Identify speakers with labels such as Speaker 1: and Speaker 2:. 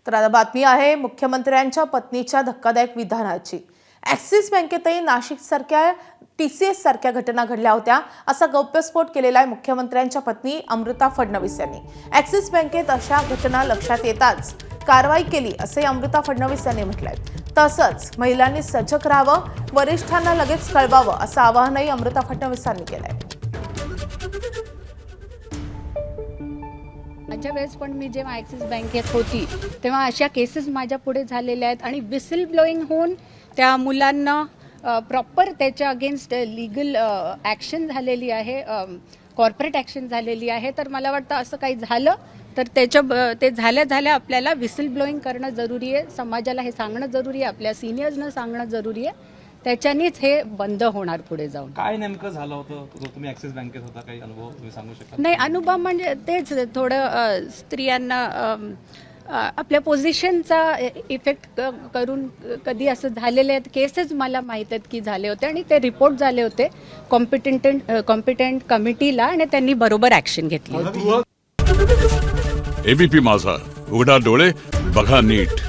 Speaker 1: तर आता बातमी आहे मुख्यमंत्र्यांच्या पत्नीच्या धक्कादायक विधानाची। ॲक्सिस बँकेतही नाशिकसारख्या TCS सारख्या घटना घडल्या होत्या असा गौप्यस्फोट केलेला आहे मुख्यमंत्र्यांच्या पत्नी अमृता फडणवीस यांनी। ॲक्सिस बँकेत अशा घटना लक्षात येताच कारवाई केली असे अमृता फडणवीस यांनी म्हटलंय। तसंच महिलांनी सजग राहावं, वरिष्ठांना लगेच कळवावं असं आवाहनही अमृता फडणवीसांनी केलंय।
Speaker 2: माझ्या वेळेस पण मी जेव्हा ॲक्सिस बँकेत होती तेव्हा अशा केसेस माझ्या पुढे झालेल्या आहेत आणि विसिल ब्लोईंग होऊन त्या मुलांना प्रॉपर त्याच्या अगेन्स्ट लीगल ॲक्शन झालेली आहे, कॉर्पोरेट ॲक्शन झालेली आहे। तर मला वाटतं असं काही झालं तर ते झाल्या आपल्याला विसिल ब्लोईंग करणं जरुरी आहे, समाजाला हे सांगणं जरुरी आहे, आपल्या सिनियर्सना सांगणं जरुरी आहे। त्याच्यानीच हे बंद होणार पुढे जाऊन।
Speaker 3: काय नेमकं झालं होतं? तुम्ही ॲक्सिस बँकेत होता, काही अनुभव तुम्ही सांगू शकता?
Speaker 2: नाही, अनुभव म्हणजे तेच थोडं स्त्रियांना आपल्या पोझिशनचा इफेक्ट करून कधी असं झालेले आहेत केसेस मला माहीत आहेत की झाले होते आणि ते रिपोर्ट झाले होते कॉम्पिटंट कमिटीला आणि त्यांनी बरोबर ॲक्शन घेतली होती।
Speaker 4: ABP माझा, उघडा डोळे बघा नीट।